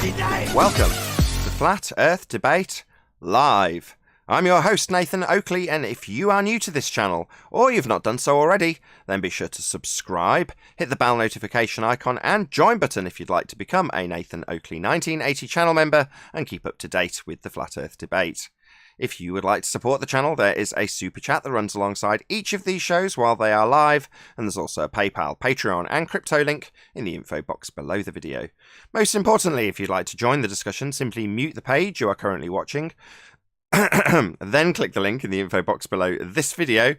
Welcome to Flat Earth Debate Live. I'm your host, Nathan Oakley, and if you are new to this channel, or you've not done so already, then be sure to subscribe, hit the bell notification icon, and join button if you'd like to become a Nathan Oakley 1980 channel member and keep up to date with the Flat Earth Debate. If you would like to support the channel, there is a super chat that runs alongside each of these shows while they are live, and there's also a PayPal, Patreon, and crypto link in the info box below the video. Most importantly, if you'd like to join the discussion, simply mute the page you are currently watching, then click the link in the info box below this video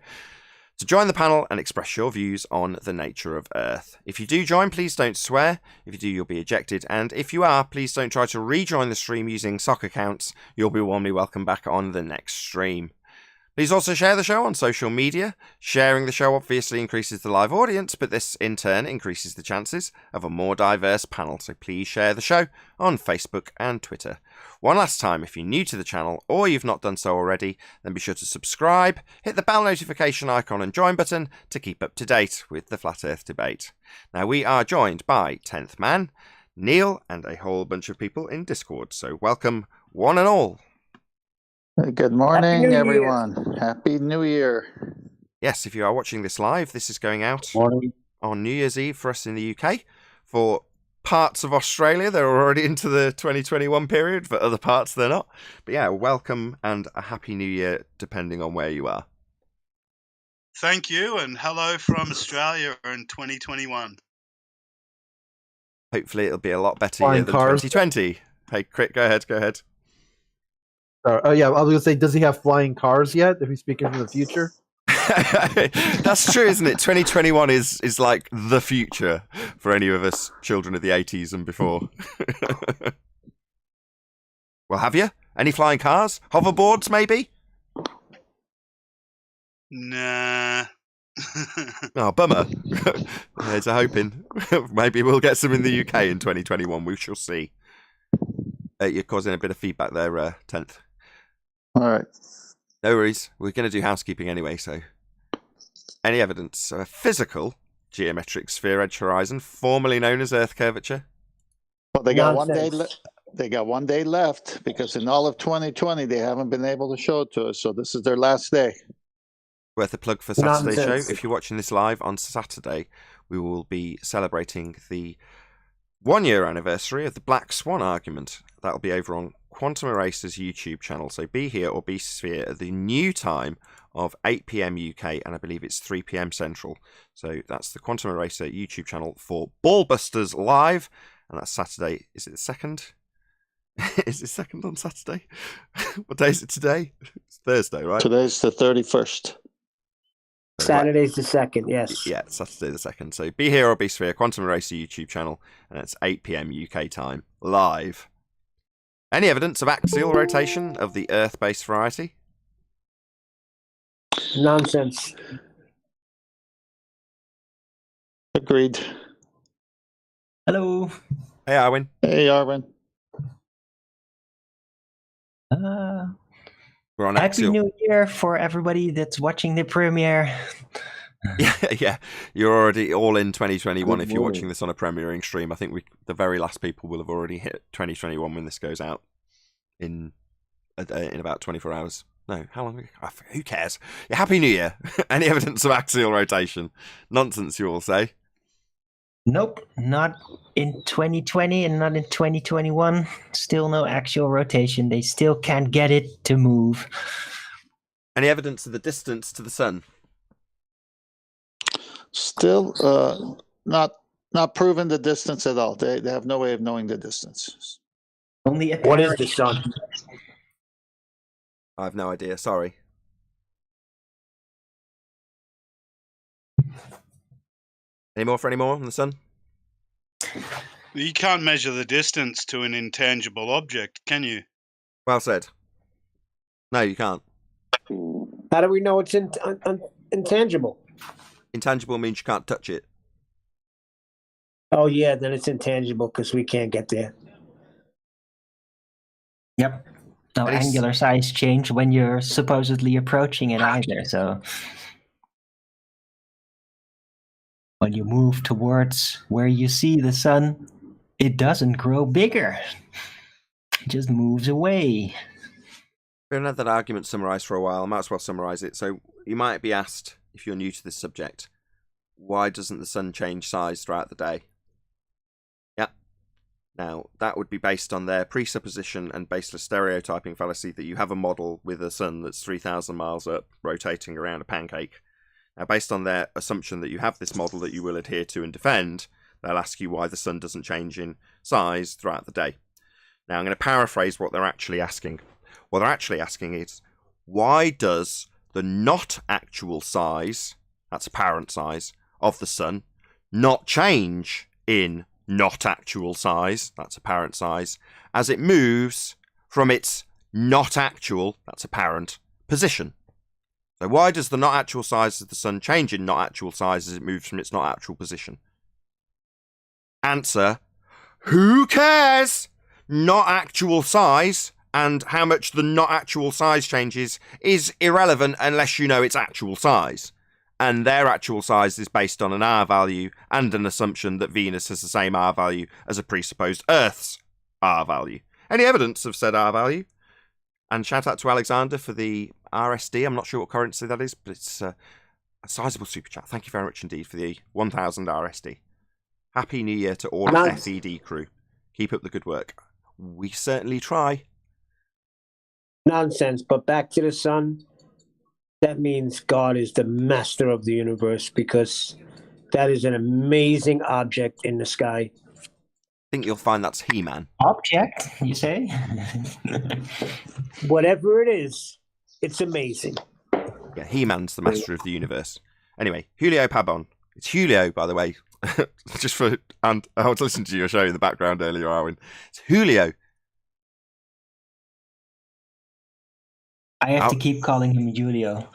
to join the panel and express your views on the nature of Earth. If you do join, please don't swear. If you do, you'll be ejected. And if you are, please don't try to rejoin the stream using sock accounts. You'll be warmly welcome back on the next stream. Please also share the show on social media. Sharing the show obviously increases the live audience, but this in turn increases the chances of a more diverse panel. So please share the show on Facebook and Twitter. One last time, if you're new to the channel or you've not done so already, then be sure to subscribe, hit the bell notification icon and join button to keep up to date with the Flat Earth Debate. Now we are joined by 10th Man, Neil, and a whole bunch of people in Discord. So welcome one and all. Good morning, everyone. Happy New Year. Yes, if you are watching this live, this is going out Morning. on New Year's Eve for us in the UK. For parts of Australia, they're already into the 2021 period. For other parts, they're not. But yeah, welcome and a Happy New Year, depending on where you are. Thank you, and hello from Australia in 2021. Hopefully it'll be a lot better year than 2020. Hey, Crit, go ahead. Oh yeah, I was gonna say, does he have flying cars yet? If he's speaking from the future, That's true, isn't it? 2021 is like the future for any of us children of the 80s and before. Well, have you? Any flying cars? Hoverboards, maybe? Nah. Oh, bummer. There's a hoping. Maybe we'll get some in the UK in 2021. We shall see. You're causing a bit of feedback there, 10th. All right. No worries. We're going to do housekeeping anyway, so. Any evidence of a physical geometric sphere edge horizon, formerly known as Earth curvature? Well, they got 1 day. They got 1 day left because in all of 2020 they haven't been able to show it to us. So this is their last day. Worth a plug for Saturday's show. If you're watching this live on Saturday, we will be celebrating the 1 year anniversary of the Black Swan argument. That'll be over on Quantum Eraser's YouTube channel. So be here or be sphere at the new time of 8 PM UK, and I believe it's 3 PM Central. So that's the Quantum Eraser YouTube channel for Ballbusters Live, and that's Saturday. Is it the 2nd? Is it 2nd on Saturday? What day is it today? It's Thursday, right? Today's the 31st. Saturday's the 2nd, yes. Yeah, Saturday the 2nd. So be here or be sphere, Quantum Eraser YouTube channel, and it's 8 PM UK time, live. Any evidence of axial rotation of the Earth-based variety? Nonsense. Agreed. Hello. Hey, Arwin. Hey, Arvin. We're on Happy axial. New Year for everybody that's watching the premiere. Yeah, you're already all in 2021 if you're morning. watching this on a premiering stream. I think the very last people will have already hit 2021 when this goes out in about 24 hours. No, how long? Who cares? Yeah, Happy New Year. Any evidence of axial rotation? Nonsense, you all say. Nope, not in 2020 and not in 2021. Still no axial rotation. They still can't get it to move. Any evidence of the distance to the sun? Still not proven the distance at all. They have no way of knowing the distance. Only a What is the sun? I have no idea, sorry. Any more on the sun? You can't measure the distance to an intangible object, can you? Well said. No, you can't. How do we know it's intangible? Intangible means you can't touch it. Oh, yeah, then it's intangible because we can't get there. Yep. No angular size change when you're supposedly approaching it either. So when you move towards where you see the sun, it doesn't grow bigger. It just moves away. We've had that argument summarised for a while. I might as well summarise it. So you might be asked, if you're new to this subject, why doesn't the sun change size throughout the day? Yeah. Now, that would be based on their presupposition and baseless stereotyping fallacy that you have a model with a sun that's 3,000 miles up, rotating around a pancake. Now, based on their assumption that you have this model that you will adhere to and defend, they'll ask you why the sun doesn't change in size throughout the day. Now, I'm going to paraphrase what they're actually asking. What they're actually asking is, why does the not actual size, that's apparent size, of the sun not change in not actual size, that's apparent size, as it moves from its not actual, that's apparent, position? So why does the not actual size of the sun change in not actual size as it moves from its not actual position? Answer, who cares? Not actual size and how much the not actual size changes is irrelevant unless you know its actual size. And their actual size is based on an R value and an assumption that Venus has the same R value as a presupposed Earth's R value. Any evidence of said R value? And shout out to Alexander for the RSD. I'm not sure what currency that is, but it's a sizable super chat. Thank you very much indeed for the 1,000 RSD. Happy New Year to all of FED crew. Keep up the good work. We certainly try. Nonsense. But back to the sun. That means God is the master of the universe, because that is an amazing object in the sky. I think you'll find that's He-Man. Object, you say? Whatever it is, it's amazing. Yeah, He-Man's the master of the universe. Anyway, Julio Pabon. It's Julio, by the way. Just for, and I was listening to your show in the background earlier, Arwen. It's Julio. I have to keep calling him Julio.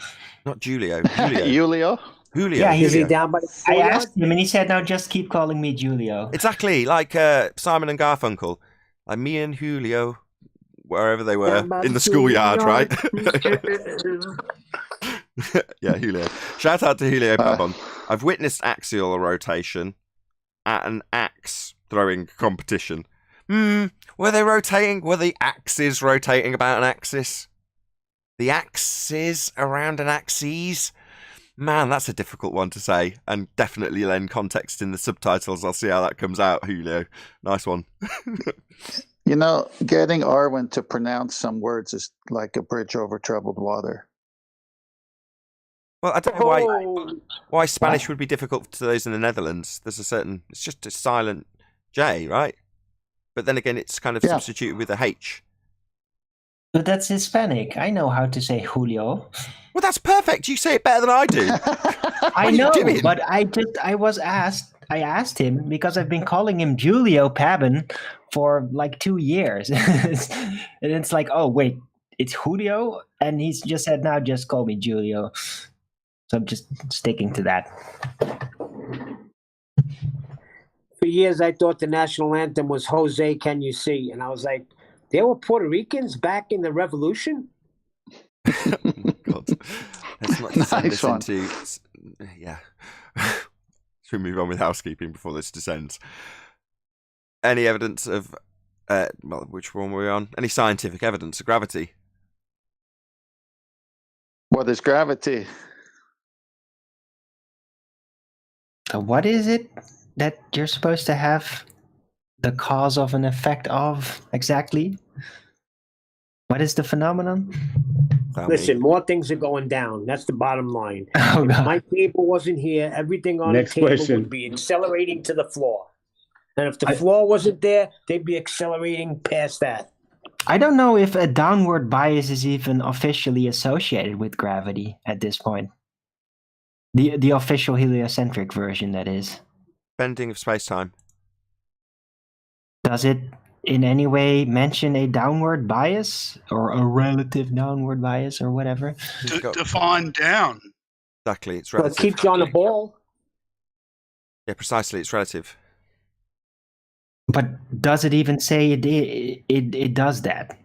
Not Julio. Julio. Julio? Julio. Yeah, Is Julio. he down by the I schoolyard? asked him and he said, no, just keep calling me Julio. Exactly, like Simon and Garfunkel. Like me and Julio, wherever they were, in the schoolyard, right? Yeah, Julio. Shout out to Julio Pabon. I've witnessed axial rotation at an axe throwing competition. Were they rotating? Were the axes rotating about an axis? The axis around an axis? Man, that's a difficult one to say, and definitely lend context in the subtitles. I'll see how that comes out, Julio. Nice one. You know, getting Arwen to pronounce some words is like a bridge over troubled water. Well, I don't know why Spanish would be difficult to those in the Netherlands. There's a certain, it's just a silent J, right? But then again, it's kind of substituted with a H. But that's Hispanic. I know how to say Julio. Well, that's perfect. You say it better than I do. I know, but I asked him because I've been calling him Julio Pabon for like 2 years. And it's like, oh, wait, it's Julio? And he's just said, now just call me Julio. So I'm just sticking to that. For years, I thought the national anthem was Jose, Can You See? And I was like, there were Puerto Ricans back in the revolution? God. Let's not descend this into... Yeah. Should we move on with housekeeping before this descends? Any evidence of... well, which one were we on? Any scientific evidence of gravity? What is gravity? What is it that you're supposed to have the cause of an effect of exactly? What is the phenomenon? Listen, more things are going down. That's the bottom line. Oh, If God. my table wasn't here, everything on Next the table question. would be accelerating to the floor. And if the floor wasn't there, they'd be accelerating past that. I don't know if a downward bias is even officially associated with gravity at this point. The official heliocentric version, that is. Bending of space-time. Does it in any way mention a downward bias or a relative downward bias or whatever? Define down. Exactly, it's Well, it relative. keeps you on the ball. Yeah, precisely, it's relative. But does it even say it does that?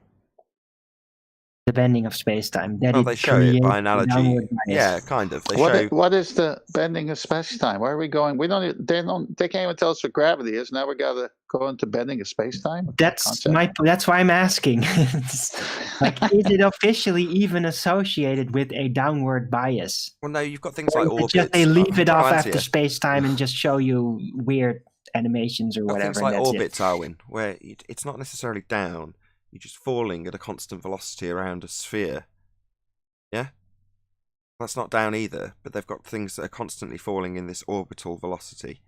The bending of space-time. That Well, it they show it by creates analogy. downward bias. Yeah, kind of. They show. What is the bending of space-time? Where are we going? We don't. They can't even tell us what gravity is. Now we got to go into bending of space-time. That's why I'm asking. Like, is it officially even associated with a downward bias? Well, no, you've got things like orbits. Just they leave it off I'll after space-time and just show you weird animations or whatever. Things like and that's orbits, Arwin, where it's not necessarily down. You're just falling at a constant velocity around a sphere. Yeah? That's not down either, but they've got things that are constantly falling in this orbital velocity.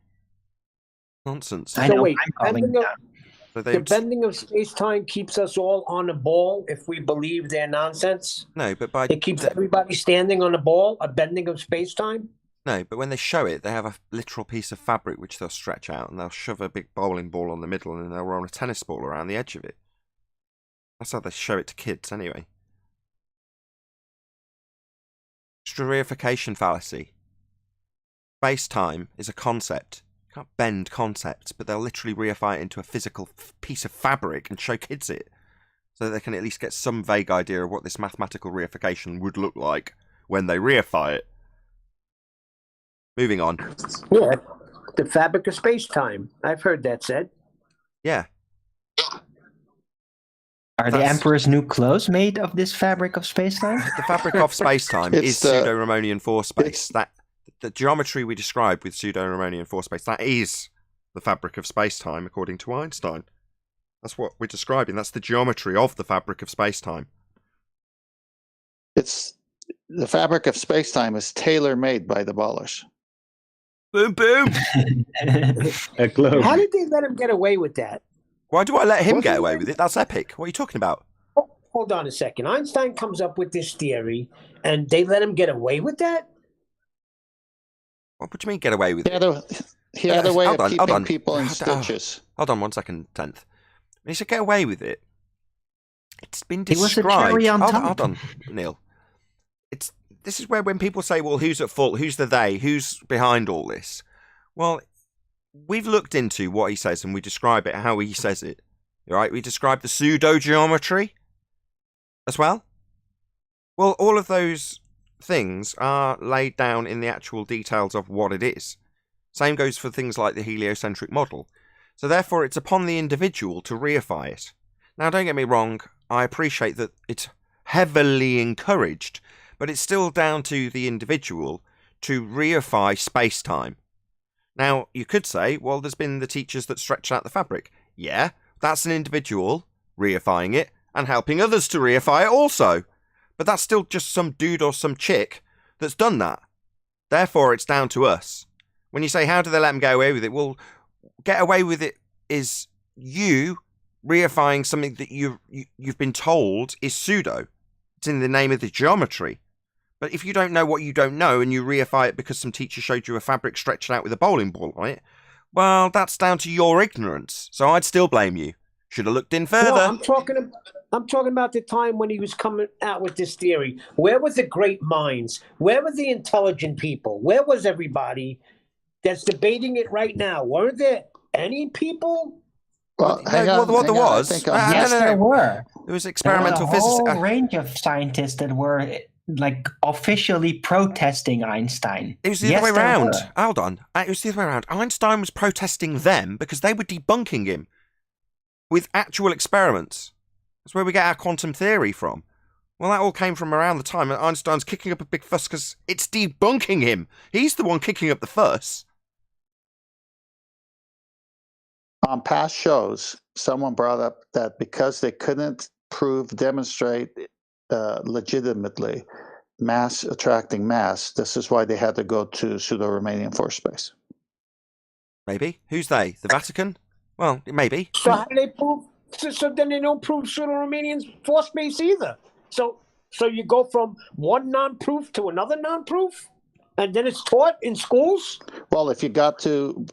Nonsense. I know, So wait, I'm calling it down. So the bending of space-time keeps us all on a ball if we believe their nonsense? No, but It keeps everybody standing on a ball, a bending of space-time? No, but when they show it, they have a literal piece of fabric which they'll stretch out and they'll shove a big bowling ball on the middle and then they'll roll a tennis ball around the edge of it. That's how they show it to kids anyway. Extra reification fallacy. Space-time is a concept. You can't bend concepts, but they'll literally reify it into a physical piece of fabric and show kids it. So that they can at least get some vague idea of what this mathematical reification would look like when they reify it. Moving on. Yeah, the fabric of space-time. I've heard that said. Yeah. Are the Emperor's new clothes made of this fabric of space-time? The fabric of space-time is pseudo-Riemannian force space. The geometry we described with pseudo-Riemannian force space, that is the fabric of space-time according to Einstein. That's what we're describing. That's the geometry of the fabric of space-time. It's the fabric of space-time is tailor-made by the ballers. Boom, boom. A globe. How did they let him get away with that? Why do I let him get away with it? That's epic. What are you talking about? Oh, hold on a second. Einstein comes up with this theory, and they let him get away with that? What do you mean get away with it? He had a way of keeping people in stitches. Hold on 1 second, 10th. When he said get away with it, it's been described. It was a cherry on top. Hold on, Neil. This is where when people say, well, who's at fault? Who's the they? Who's behind all this? Well, we've looked into what he says and we describe it how he says it. Right? We describe the pseudo-geometry as well. Well, all of those things are laid down in the actual details of what it is. Same goes for things like the heliocentric model. So therefore, it's upon the individual to reify it. Now, don't get me wrong. I appreciate that it's heavily encouraged, but it's still down to the individual to reify space-time. Now, you could say, well, there's been the teachers that stretch out the fabric. Yeah, that's an individual reifying it and helping others to reify it also. But that's still just some dude or some chick that's done that. Therefore, it's down to us. When you say, how do they let them get away with it? Well, get away with it is you reifying something that you've been told is pseudo. It's in the name of the geometry. But if you don't know what you don't know and you reify it because some teacher showed you a fabric stretched out with a bowling ball on it, well, that's down to your ignorance. So I'd still blame you. Should have looked in further. No, I'm talking about the time when he was coming out with this theory. Where were the great minds? Where were the intelligent people? Where was everybody that's debating it right now? Weren't there any people? Well, what there was? Yes, there were. There was experimental physicists. A whole range of scientists that were like officially protesting Einstein. It was the other way around. Hold on. It was the other way around. Einstein was protesting them because they were debunking him with actual experiments. That's where we get our quantum theory from. Well, that all came from around the time that Einstein's kicking up a big fuss because it's debunking him. He's the one kicking up the fuss. On past shows, someone brought up that because they couldn't demonstrate legitimately mass attracting mass, this is why they had to go to pseudo-Riemannian force space. Maybe. Who's they? The Vatican? Well, maybe. So how do they prove? So then they don't prove pseudo-Riemannian force space either. So you go from one non-proof to another non-proof, and then it's taught in schools? Well, if you got to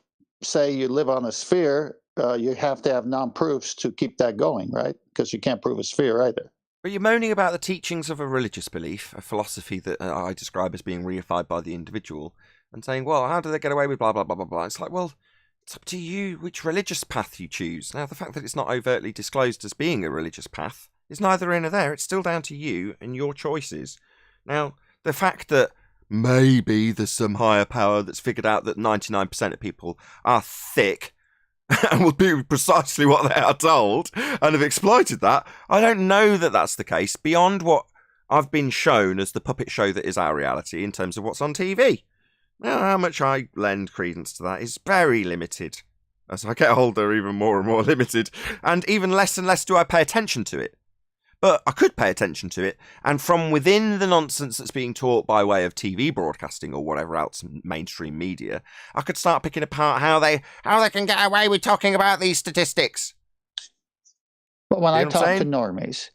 say you live on a sphere, you have to have non-proofs to keep that going, right? Because you can't prove a sphere either. But you're moaning about the teachings of a religious belief, a philosophy that I describe as being reified by the individual, and saying, well, how do they get away with blah, blah, blah, blah, blah? It's like, well, it's up to you which religious path you choose. Now, the fact that it's not overtly disclosed as being a religious path is neither in nor there. It's still down to you and your choices. Now, the fact that maybe there's some higher power that's figured out that 99% of people are thick and will do precisely what they are told and have exploited that, I don't know that that's the case beyond what I've been shown as the puppet show that is our reality in terms of what's on TV. Now, how much I lend credence to that is very limited. As I get older, even more and more limited, and even less and less do I pay attention to it. But I could pay attention to it, and from within the nonsense that's being taught by way of TV broadcasting or whatever else mainstream media, I could start picking apart how they can get away with talking about these statistics. But when I talk to normies,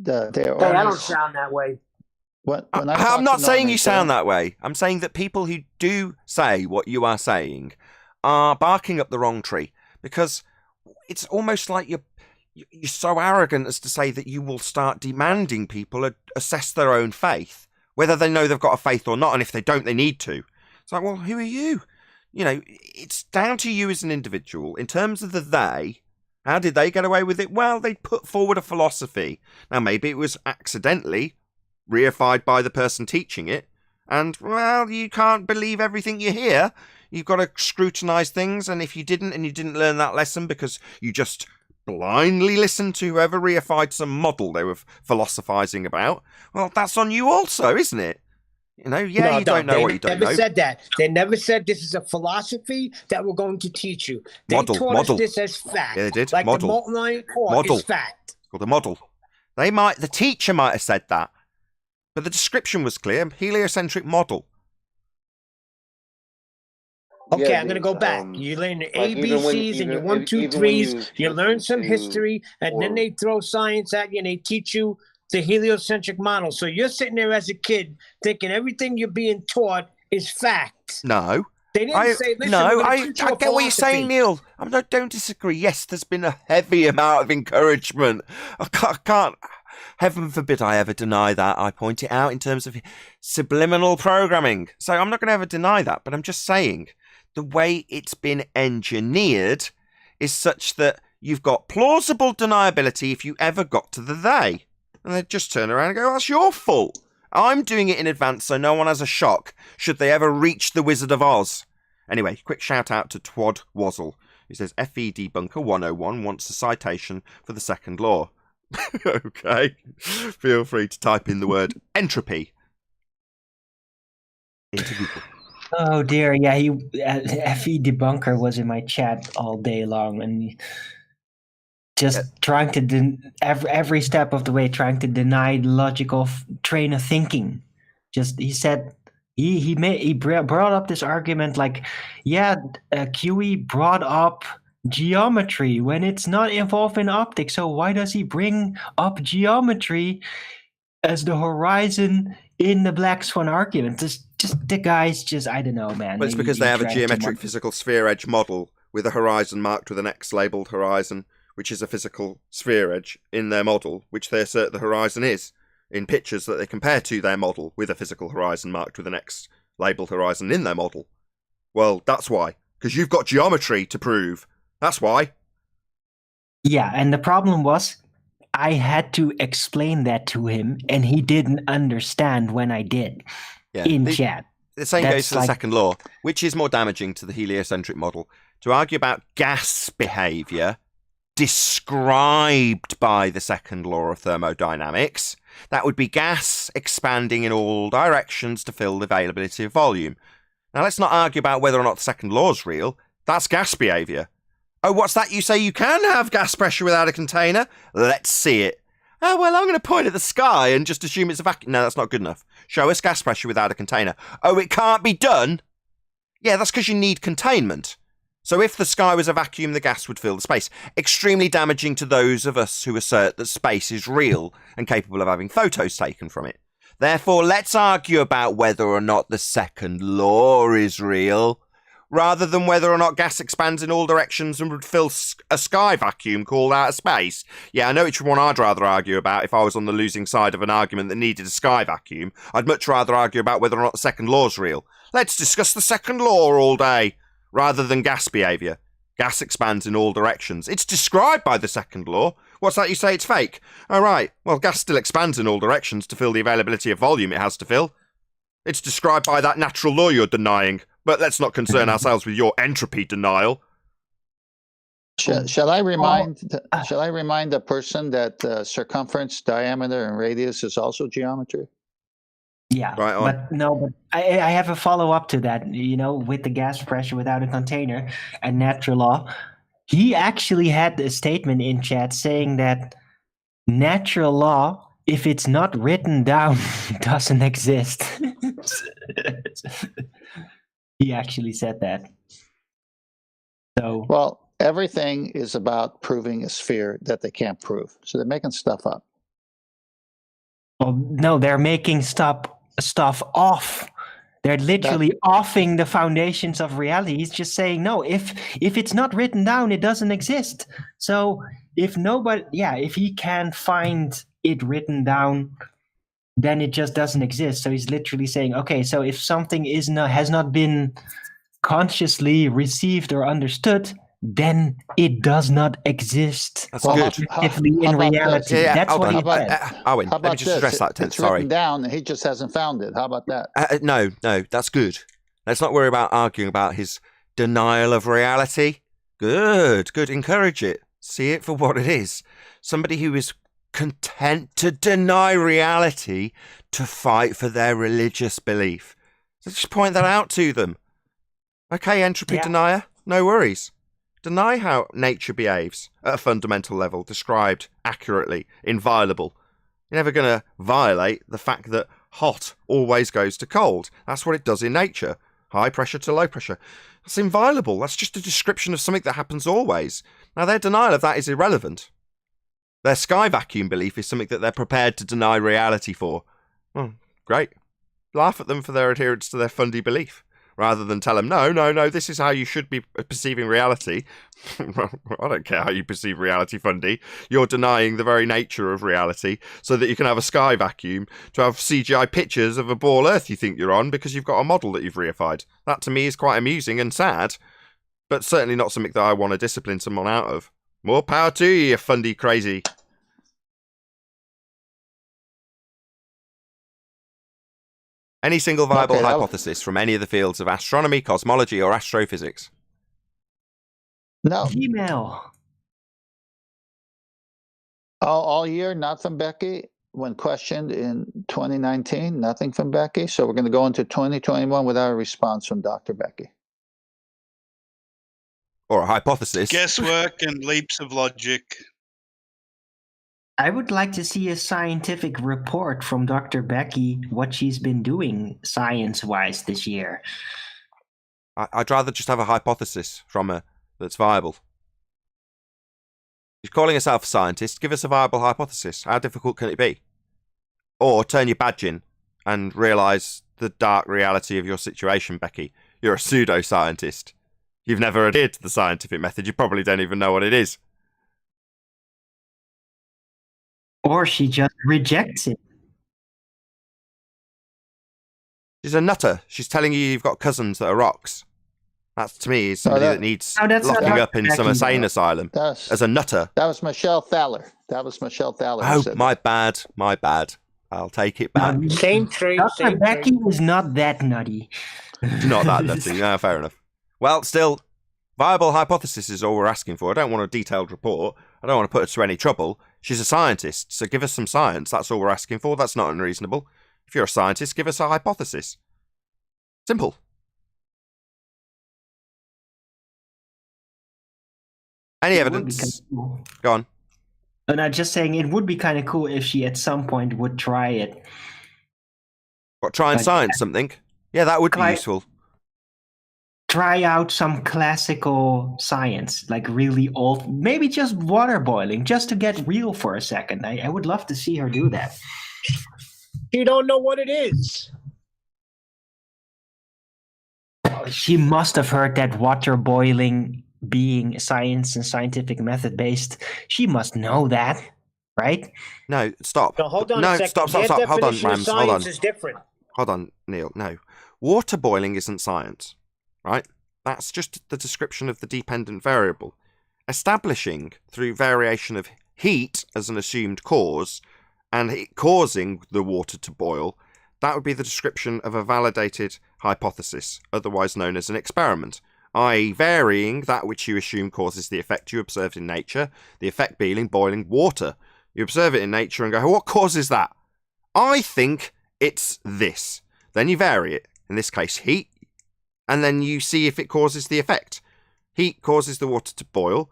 I don't sound that way. I'm not saying you sound that way. I'm saying that people who do say what you are saying are barking up the wrong tree, because it's almost like you're so arrogant as to say that you will start demanding people assess their own faith, whether they know they've got a faith or not, and if they don't, they need to. It's like, well, who are you? You know, it's down to you as an individual. In terms of the they, how did they get away with it? Well, they put forward a philosophy. Now, maybe it was accidentally reified by the person teaching it, and, well, you can't believe everything you hear. You've got to scrutinise things, and if you didn't, and you didn't learn that lesson because you just blindly listened to whoever reified some model they were philosophising about, well, that's on you also, isn't it? You know, you don't know what you don't know. They never said that. They never said this is a philosophy that we're going to teach you. They taught us this as fact. Yeah, they did. Like model. the molten iron core is fact. It's called a model. The teacher might have said that, but the description was clear. Heliocentric model. Okay, I'm going to go back. You learn your ABCs and your 1, 2, 3s. You learn some history, and then they throw science at you, and they teach you the heliocentric model. So you're sitting there as a kid thinking everything you're being taught is fact. No. They didn't say, listen, I get what you're saying, Neil. I don't disagree. Yes, there's been a heavy amount of encouragement. I can't heaven forbid I ever deny that. I point it out in terms of subliminal programming. So I'm not going to ever deny that, but I'm just saying the way it's been engineered is such that you've got plausible deniability if you ever got to the they. And they just turn around and go, that's your fault. I'm doing it in advance so no one has a shock should they ever reach the Wizard of Oz. Anyway, quick shout out to Twad Wazzle, who says FE Debunker 101 wants a citation for the second law. Okay, feel free to type in the word entropy into Google. Oh dear, yeah, FE Debunker was in my chat all day long, and just trying to every step of the way trying to deny the logical train of thinking. Just he said he brought up this argument like, yeah, QE brought up geometry when it's not involved in optics. So why does he bring up geometry as the horizon in the Black Swan argument? Just the guys, I don't know, man. Well, it's because they have a geometric physical sphere edge model with a horizon marked with an X labelled horizon, which is a physical sphere edge in their model, which they assert the horizon is, in pictures that they compare to their model with a physical horizon marked with an X labelled horizon in their model. Well, that's why. Because you've got geometry to prove. That's why. Yeah, and the problem was I had to explain that to him, and he didn't understand when I did in chat. The same goes for the second law. Which is more damaging to the heliocentric model? To argue about gas behaviour described by the second law of thermodynamics, that would be gas expanding in all directions to fill the availability of volume. Now, let's not argue about whether or not the second law is real. That's gas behaviour. Oh, what's that? You say you can have gas pressure without a container? Let's see it. Oh, well, I'm going to point at the sky and just assume it's a vacuum. No, that's not good enough. Show us gas pressure without a container. Oh, it can't be done? Yeah, that's because you need containment. So if the sky was a vacuum, the gas would fill the space. Extremely damaging to those of us who assert that space is real and capable of having photos taken from it. Therefore, let's argue about whether or not the second law is real, rather than whether or not gas expands in all directions and would fill a sky vacuum called outer space. Yeah, I know which one I'd rather argue about if I was on the losing side of an argument that needed a sky vacuum. I'd much rather argue about whether or not the second law is real. Let's discuss the second law all day, rather than gas behaviour. Gas expands in all directions. It's described by the second law. What's that you say it's fake? Oh, right. Well, gas still expands in all directions to fill the availability of volume it has to fill. It's described by that natural law you're denying, but let's not concern ourselves with your entropy denial. Shall I remind the person that circumference, diameter, and radius is also geometry? Yeah, Right on. but no, but I have a follow-up to that, with the gas pressure without a container and natural law. He actually had a statement in chat saying that natural law, if it's not written down, doesn't exist. He actually said that. So, well, everything is about proving a sphere that they can't prove. So they're making stuff up. well, no, they're making stuff off. They're literally offing the foundations of reality. He's just saying, no, if it's not written down, it doesn't exist. So if he can't find it written down, then it just doesn't exist. So he's literally saying, okay, so if something has not been consciously received or understood, then it does not exist. That's good. In reality. Yeah, that's what he said. Owen, How let me about just address that. It's Sorry. written down, and he just hasn't found it. How about that? No, that's good. Let's not worry about arguing about his denial of reality. Good. Encourage it. See it for what it is. Somebody who is content to deny reality to fight for their religious belief. So just point that out to them. Okay, entropy denier, no worries. Deny how nature behaves at a fundamental level, described accurately, inviolable. You're never going to violate the fact that hot always goes to cold. That's what it does in nature. High pressure to low pressure. That's inviolable. That's just a description of something that happens always. Now, their denial of that is irrelevant. Their sky vacuum belief is something that they're prepared to deny reality for. Well, great. Laugh at them for their adherence to their fundy belief, rather than tell them, no, this is how you should be perceiving reality. I don't care how you perceive reality, fundy. You're denying the very nature of reality so that you can have a sky vacuum to have CGI pictures of a ball Earth you think you're on because you've got a model that you've reified. That to me is quite amusing and sad, but certainly not something that I want to discipline someone out of. More power to you, you fundy crazy. Any single viable hypothesis from any of the fields of astronomy, cosmology, or astrophysics? No. Female. All year, not from Becky. When questioned in 2019, nothing from Becky. So we're going to go into 2021 without a response from Dr. Becky. Or a hypothesis. Guesswork and leaps of logic. I would like to see a scientific report from Dr. Becky, what she's been doing science-wise this year. I'd rather just have a hypothesis from her that's viable. She's calling herself a scientist. Give us a viable hypothesis. How difficult can it be? Or turn your badge in and realise the dark reality of your situation, Becky. You're a pseudo-scientist. You've never adhered to the scientific method. You probably don't even know what it is. Or she just rejects it. She's a nutter. She's telling you you've got cousins that are rocks. That, to me, is somebody that needs locking up in some insane asylum as a nutter. That was Michelle Thaler. Oh, my bad. I'll take it back. Same trade. Dr. Becky is not that nutty. Not that nutty. No, fair enough. Well, still, viable hypothesis is all we're asking for. I don't want a detailed report. I don't want to put her to any trouble. She's a scientist, so give us some science. That's all we're asking for. That's not unreasonable. If you're a scientist, give us a hypothesis. Simple. Any evidence? Cool. Go on. And I'm just saying it would be kind of cool if she at some point would try it. What, try and science something? Yeah, that would be useful. Try out some classical science, like really old, maybe just water boiling, just to get real for a second. I would love to see her do that. You don't know what it is. She must have heard that water boiling being science and scientific method based. She must know that, right? No, stop. No, hold on no, a second. stop. Hold on, Rams. Hold on. Is different. Hold on, Neil. No. Water boiling isn't science, right? That's just the description of the dependent variable. Establishing, through variation of heat as an assumed cause, and it causing the water to boil, that would be the description of a validated hypothesis, otherwise known as an experiment, i.e. varying that which you assume causes the effect you observed in nature, the effect being boiling water. You observe it in nature and go, what causes that? I think it's this. Then you vary it, in this case heat, and then you see if it causes the effect. Heat causes the water to boil.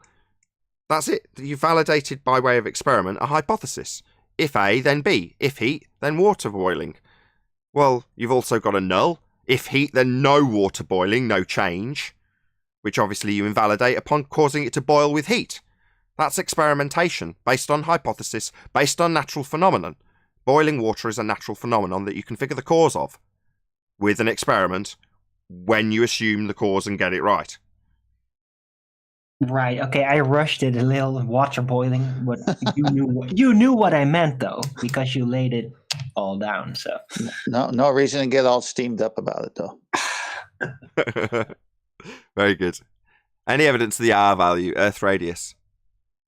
That's it. You validated by way of experiment a hypothesis. If A, then B. If heat, then water boiling. Well, you've also got a null. If heat, then no water boiling, no change. Which obviously you invalidate upon causing it to boil with heat. That's experimentation, based on hypothesis, based on natural phenomenon. Boiling water is a natural phenomenon that you can figure the cause of with an experiment when you assume the cause and get it right. Right. Okay. I rushed it a little. Water boiling, but you knew what I meant though, because you laid it all down. So No reason to get all steamed up about it though. Very good. Any evidence of the R value, Earth radius?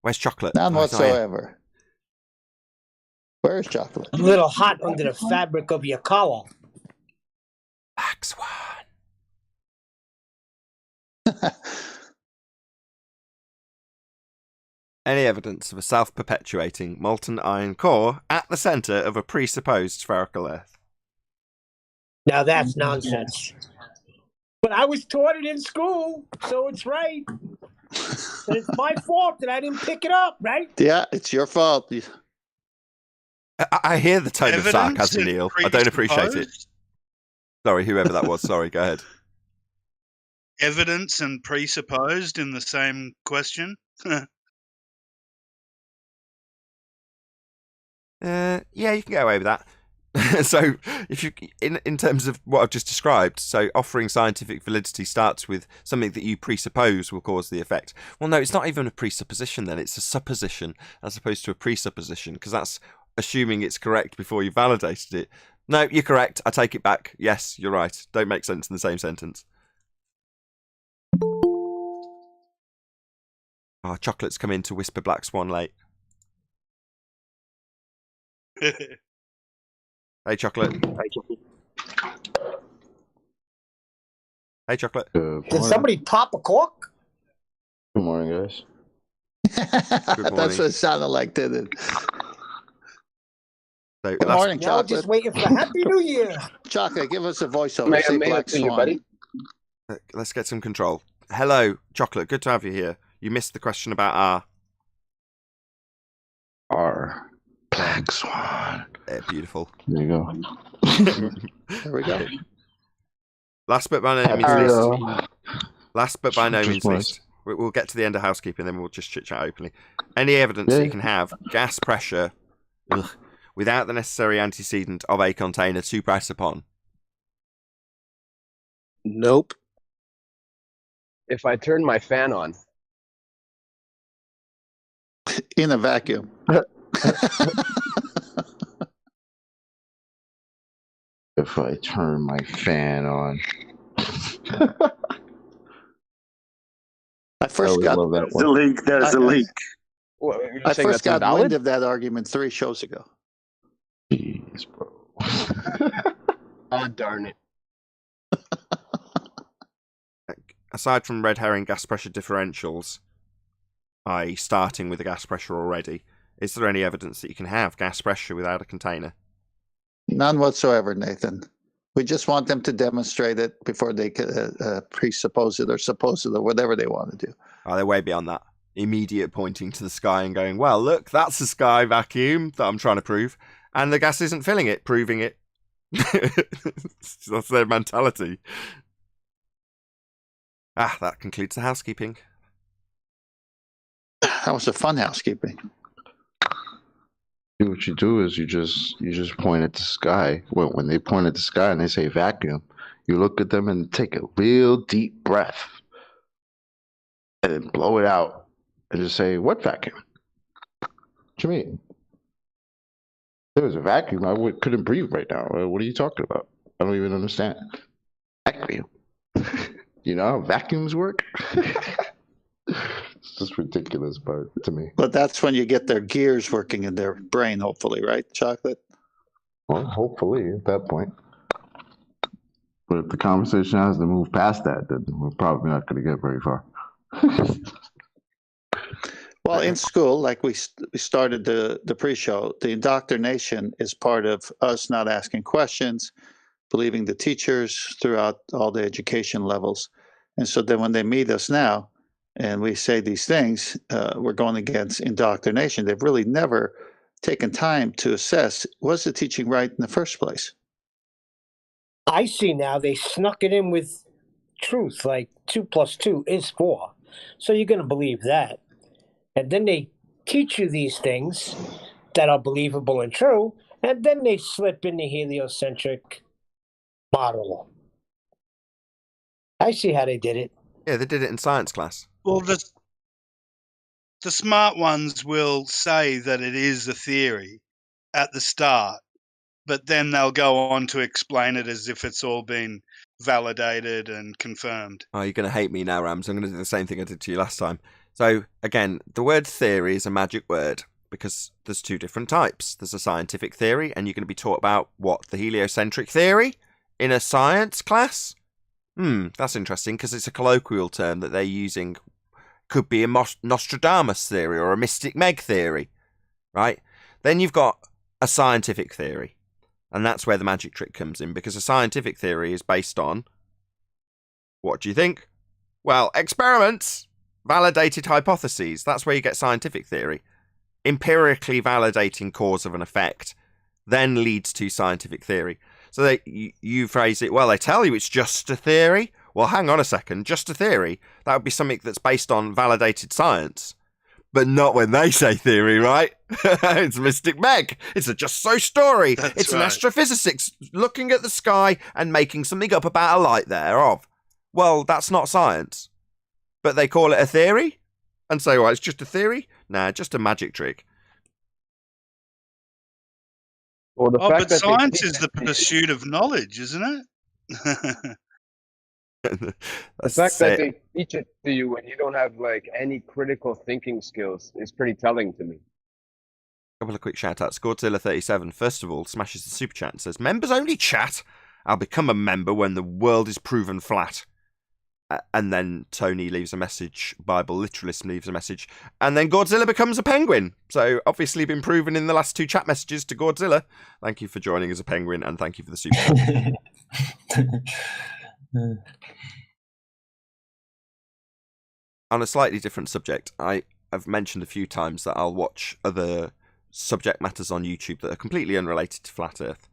Where's chocolate? None Oh, it's not here. whatsoever. Where's chocolate? A little hot under the fabric of your collar. Black Swan. Any evidence of a self-perpetuating molten iron core at the centre of a presupposed spherical Earth? Now that's nonsense. But I was taught it in school, so it's right. And it's my fault that I didn't pick it up, right? Yeah, it's your fault. I hear the tone of Evidence sarcasm, and Neil. I don't appreciate it. presupposed? Sorry, whoever that was. Sorry, go ahead. Evidence and presupposed in the same question? Yeah, you can get away with that. So, if you, in terms of what I've just described, so offering scientific validity starts with something that you presuppose will cause the effect. Well, no, it's not even a presupposition then, it's a supposition as opposed to a presupposition, because that's assuming it's correct before you validated it. No, you're correct, I take it back. Yes, you're right. Don't make sense in the same sentence. Oh, chocolate's come in to whisper Black Swan late. Hey, chocolate. Hey, chocolate. Did somebody pop a cork? Good morning, guys. That's what it sounded like, didn't it? So Good morning, Now we're chocolate. just waiting for Happy New Year. Chocolate, give us a voiceover. May I Say make Black it to you, Swan. buddy? Let's get some control. Hello, chocolate. Good to have you here. You missed the question about R. R. Black Swan. Beautiful. There you go. There we go. Last but by no means least. Last but by no Just means nice. least. We'll get to the end of housekeeping, then we'll just chit chat openly. Any evidence that you can have gas pressure without the necessary antecedent of a container to press upon? Nope. If I turn my fan on, In a vacuum. if I turn my fan on, I first got love that The one. leak. There's a I- leak. What, you're I saying first that's got invalid? wind of that argument 3 shows ago. Jeez, bro. Oh, darn it. Aside from red herring gas pressure differentials, i.e. starting with the gas pressure already, is there any evidence that you can have gas pressure without a container? None whatsoever, Nathan. We just want them to demonstrate it before they presuppose it or suppose it or whatever they want to do. Oh, they're way beyond that. Immediate pointing to the sky and going, well, look, that's a sky vacuum that I'm trying to prove. And the gas isn't filling it, proving it. That's their mentality. That concludes the housekeeping. That was a fun housekeeping. What you do is you just point at the sky. When they point at the sky and they say vacuum, you look at them and take a real deep breath and then blow it out and just say, what vacuum? What you mean? If there was a vacuum, I couldn't breathe right now. What are you talking about? I don't even understand. Vacuum. You know how vacuums work? It's just ridiculous, but to me. But that's when you get their gears working in their brain, hopefully, right, Chocolate? Well, hopefully at that point. But if the conversation has to move past that, then we're probably not going to get very far. Well, in school, like we started the pre-show, the indoctrination is part of us not asking questions, believing the teachers throughout all the education levels. And so then when they meet us now and we say these things, we're going against indoctrination. They've really never taken time to assess, was the teaching right in the first place? I see now they snuck it in with truth, like 2 + 2 is 4. So you're going to believe that. And then they teach you these things that are believable and true, and then they slip in the heliocentric model. I see how they did it. Yeah, they did it in science class. Well, the smart ones will say that it is a theory at the start, but then they'll go on to explain it as if it's all been validated and confirmed. Oh, you're going to hate me now, Rams. I'm going to do the same thing I did to you last time. So, again, the word theory is a magic word because there's 2 different types. There's a scientific theory, and you're going to be taught about what? The heliocentric theory in a science class? That's interesting because it's a colloquial term that they're using. Could be a Nostradamus theory or a Mystic Meg theory, right? Then you've got a scientific theory, and that's where the magic trick comes in because a scientific theory is based on, what do you think? Well, experiments. Validated hypotheses. That's where you get scientific theory. Empirically validating cause of an effect then leads to scientific theory. So you phrase it, well, they tell you it's just a theory. Well, hang on a second, just a theory? That would be something that's based on validated science. But not when they say theory, right? It's Mystic Meg. It's a just so story. It's right. An astrophysicist looking at the sky and making something up about a light thereof. Well, that's not science. But they call it a theory and say, well, it's just a theory? Nah, just a magic trick. Well, but science is the pursuit of knowledge, isn't it? The fact that they teach it to you when you don't have like any critical thinking skills is pretty telling to me. A couple of quick shout outs. Godzilla37, first of all, smashes the super chat and says, members only chat? I'll become a member when the world is proven flat. And then Tony leaves a message, Bible literalist leaves a message, and then Godzilla becomes a penguin. So obviously been proven in the last 2 chat messages to Godzilla. Thank you for joining as a penguin, and thank you for the super chat. On a slightly different subject, I've mentioned a few times that I'll watch other subject matters on YouTube that are completely unrelated to Flat Earth.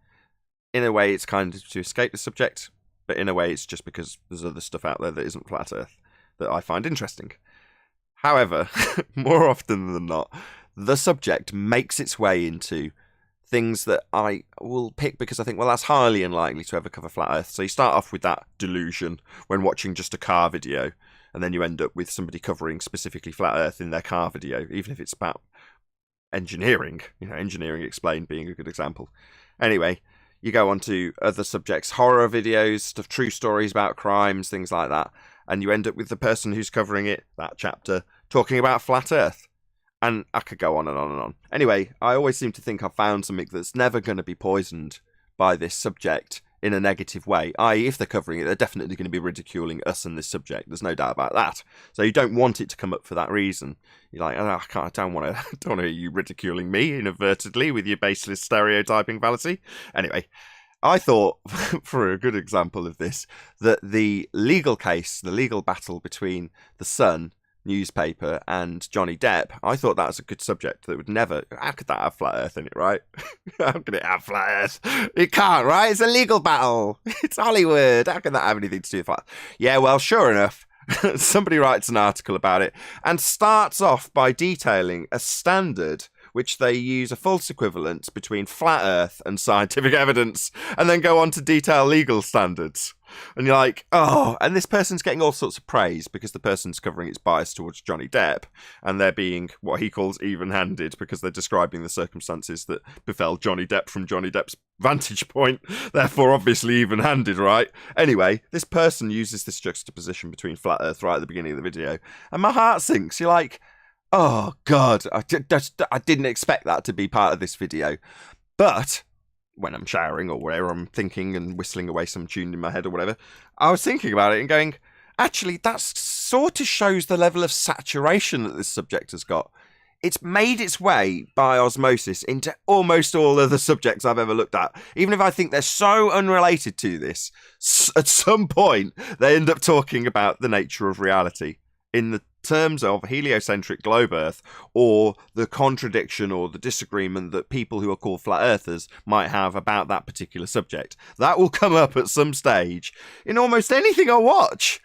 In a way, it's kind of to escape the subject, but in a way, it's just because there's other stuff out there that isn't Flat Earth that I find interesting. However, more often than not, the subject makes its way into things that I will pick because I think, well, that's highly unlikely to ever cover Flat Earth. So you start off with that delusion when watching just a car video, and then you end up with somebody covering specifically Flat Earth in their car video, even if it's about engineering. You know, Engineering Explained being a good example. Anyway, you go on to other subjects, horror videos, true stories about crimes, things like that. And you end up with the person who's covering it, that chapter, talking about Flat Earth. And I could go on and on and on. Anyway, I always seem to think I've found something that's never going to be poisoned by this subject in a negative way. I.e., if they're covering it, they're definitely going to be ridiculing us and this subject. There's no doubt about that. So you don't want it to come up for that reason. You're like, oh, I don't want to hear you ridiculing me inadvertently with your baseless stereotyping fallacy. Anyway, I thought, for a good example of this, that the legal case, the legal battle between the Sun newspaper and Johnny Depp, I thought that was a good subject that would never... How could that have Flat Earth in it, right? How could it have Flat Earth? It can't, right? It's a legal battle. It's Hollywood. How can that have anything to do with Flat Earth? Yeah, well, sure enough, somebody writes an article about it and starts off by detailing a standard which they use a false equivalence between Flat Earth and scientific evidence, and then go on to detail legal standards. And you're like, oh, and this person's getting all sorts of praise because the person's covering its bias towards Johnny Depp, and they're being what he calls even-handed because they're describing the circumstances that befell Johnny Depp from Johnny Depp's vantage point, therefore obviously even-handed, right? Anyway, this person uses this juxtaposition between flat Earth right at the beginning of the video, and my heart sinks. You're like, oh, God, I didn't expect that to be part of this video. But when I'm showering or wherever I'm thinking and whistling away some tune in my head or whatever, I was thinking about it and going, actually, that sort of shows the level of saturation that this subject has got. It's made its way by osmosis into almost all other subjects I've ever looked at. Even if I think they're so unrelated to this, at some point, they end up talking about the nature of reality in the terms of heliocentric globe Earth, or the contradiction or the disagreement that people who are called flat earthers might have about that particular subject. That will come up at some stage in almost anything I watch.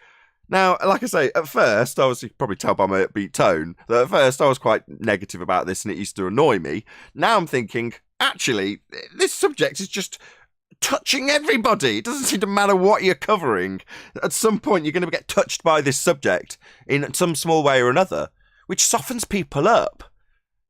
Now, like I say, at first, I was, you can probably tell by my upbeat tone, that at first I was quite negative about this and it used to annoy me. Now I'm thinking, actually, this subject is just touching everybody. It doesn't seem to matter what you're covering. At some point, you're going to get touched by this subject in some small way or another, which softens people up.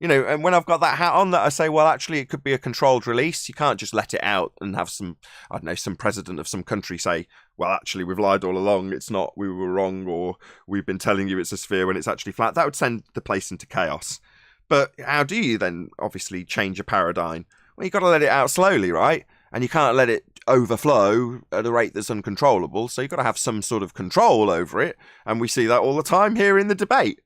You know, and when I've got that hat on, that I say, well, actually, it could be a controlled release. You can't just let it out and have some, I don't know, some president of some country say, well, actually, we've lied all along. It's not, we were wrong, or we've been telling you it's a sphere when it's actually flat. That would send the place into chaos. But how do you then, obviously, change a paradigm? Well, you've got to let it out slowly, right? And you can't let it overflow at a rate that's uncontrollable. So you've got to have some sort of control over it. And we see that all the time here in the debate,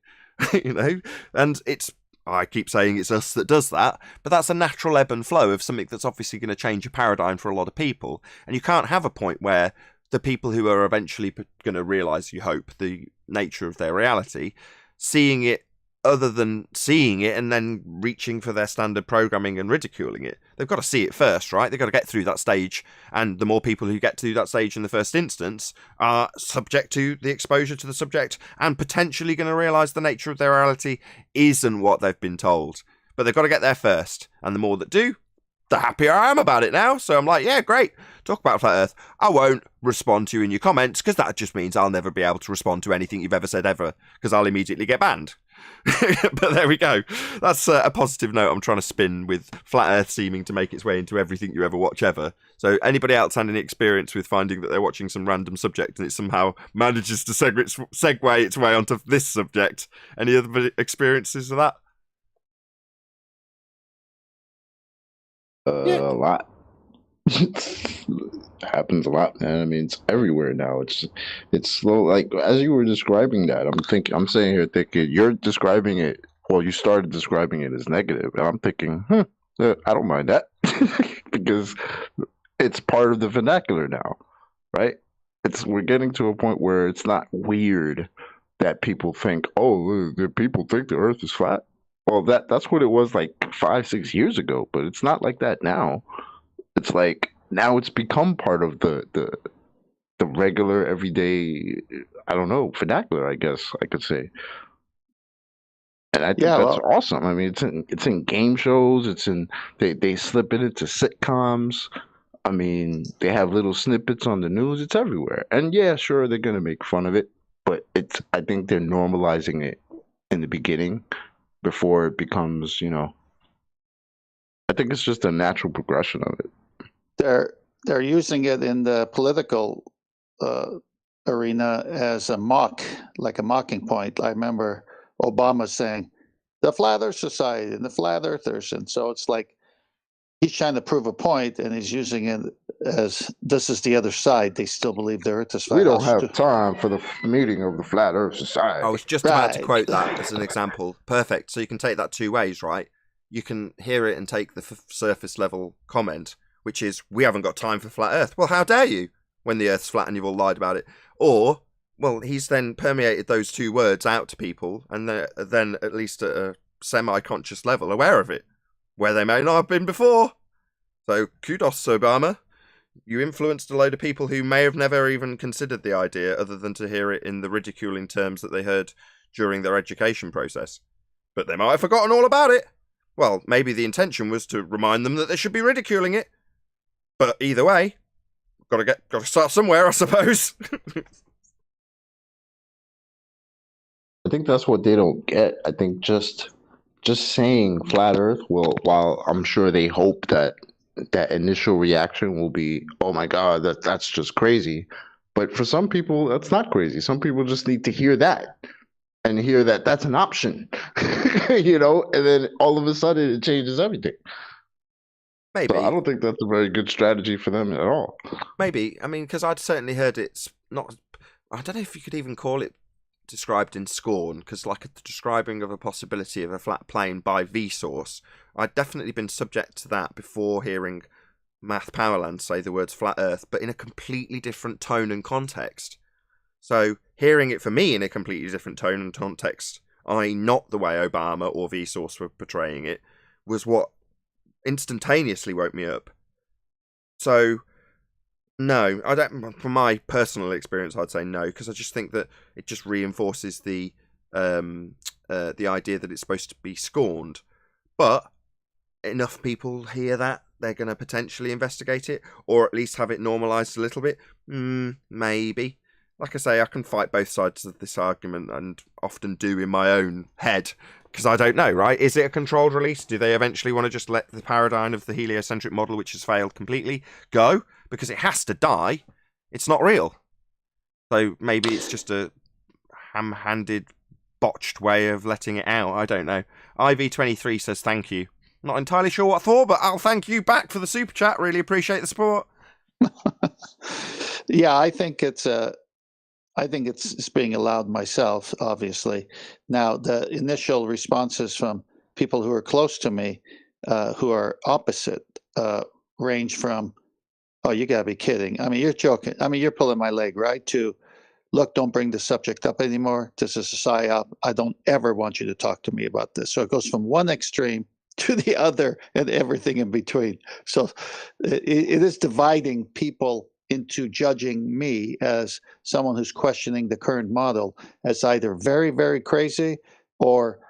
you know, and it's, I keep saying it's us that does that, but that's a natural ebb and flow of something that's obviously going to change a paradigm for a lot of people. And you can't have a point where the people who are eventually going to realise, you hope, the nature of their reality, seeing it other than seeing it and then reaching for their standard programming and ridiculing it. They've got to see it first, right? They've got to get through that stage. And the more people who get to that stage in the first instance are subject to the exposure to the subject and potentially going to realise the nature of their reality isn't what they've been told. But they've got to get there first. And the more that do, the happier I am about it now. So I'm like, yeah, great. Talk about Flat Earth. I won't respond to you in your comments because that just means I'll never be able to respond to anything you've ever said ever because I'll immediately get banned. But there we go. That's a positive note I'm trying to spin with Flat Earth seeming to make its way into everything you ever watch ever. So anybody else had any experience with finding that they're watching some random subject and it somehow manages to segue its way onto this subject? Any other experiences of that? A lot. Happens a lot, man. I mean, it's everywhere now. It's slow. Like as you were describing that, I'm sitting here thinking you're describing it. Well, you started describing it as negative, and I'm thinking, I don't mind that because it's part of the vernacular now, right? We're getting to a point where it's not weird that people think, oh, the people think the Earth is flat. Well, that's what it was like 5-6 years ago, but it's not like that now. It's like now it's become part of the regular everyday, I don't know, vernacular, I guess I could say. And I think that's awesome. I mean, it's in game shows. They slip it into sitcoms. I mean, they have little snippets on the news. It's everywhere. And yeah, sure, they're gonna make fun of it, but I think they're normalizing it in the beginning before it becomes, I think it's just a natural progression of it. They're using it in the political arena as a mocking point. I remember Obama saying the Flat Earth Society and the Flat Earthers, and so it's like he's trying to prove a point, and he's using it as this is the other side. They still believe the Earth is flat. We don't have time for the meeting of the Flat Earth Society. I was just about to quote that as an example. Perfect. So you can take that two ways, right? You can hear it and take the surface level comment, which is, we haven't got time for flat Earth. Well, how dare you, when the Earth's flat and you've all lied about it? Or, well, he's then permeated those two words out to people, and then at least at a semi-conscious level aware of it, where they may not have been before. So, kudos, Obama. You influenced a load of people who may have never even considered the idea other than to hear it in the ridiculing terms that they heard during their education process. But they might have forgotten all about it. Well, maybe the intention was to remind them that they should be ridiculing it. But either way, got to start somewhere, I suppose. I think that's what they don't get. I think just saying flat Earth will, while I'm sure they hope that that initial reaction will be, oh my God, that's just crazy. But for some people, that's not crazy. Some people just need to hear that and hear that that's an option, and then all of a sudden it changes everything. Maybe. So I don't think that's a very good strategy for them at all. Maybe. I mean, because I'd certainly heard it's not. I don't know if you could even call it described in scorn, because like the describing of a possibility of a flat plane by Vsauce, I'd definitely been subject to that before hearing Math Powerland say the words flat Earth, but in a completely different tone and context. So hearing it for me in a completely different tone and context, i.e. not the way Obama or Vsauce were portraying it, was what instantaneously woke me up. So no, I don't. From my personal experience, I'd say no, because I just think that it just reinforces the idea that it's supposed to be scorned. But enough people hear that they're going to potentially investigate it, or at least have it normalised a little bit. Maybe. Like I say, I can fight both sides of this argument, and often do in my own head, because I don't know, right? Is it a controlled release? Do they eventually want to just let the paradigm of the heliocentric model, which has failed completely, go? Because it has to die. It's not real. So maybe it's just a ham-handed, botched way of letting it out. I don't know. IV23 says thank you. Not entirely sure what for, but I'll thank you back for the super chat. Really appreciate the support. Yeah, I think it's being allowed myself, obviously. Now, the initial responses from people who are close to me, who are opposite, range from, oh, you gotta be kidding. I mean, you're joking. I mean, you're pulling my leg, right? To, look, don't bring the subject up anymore. This is a psyop. I don't ever want you to talk to me about this. So it goes from one extreme to the other and everything in between. So it is dividing people into judging me as someone who's questioning the current model as either very, very crazy, or,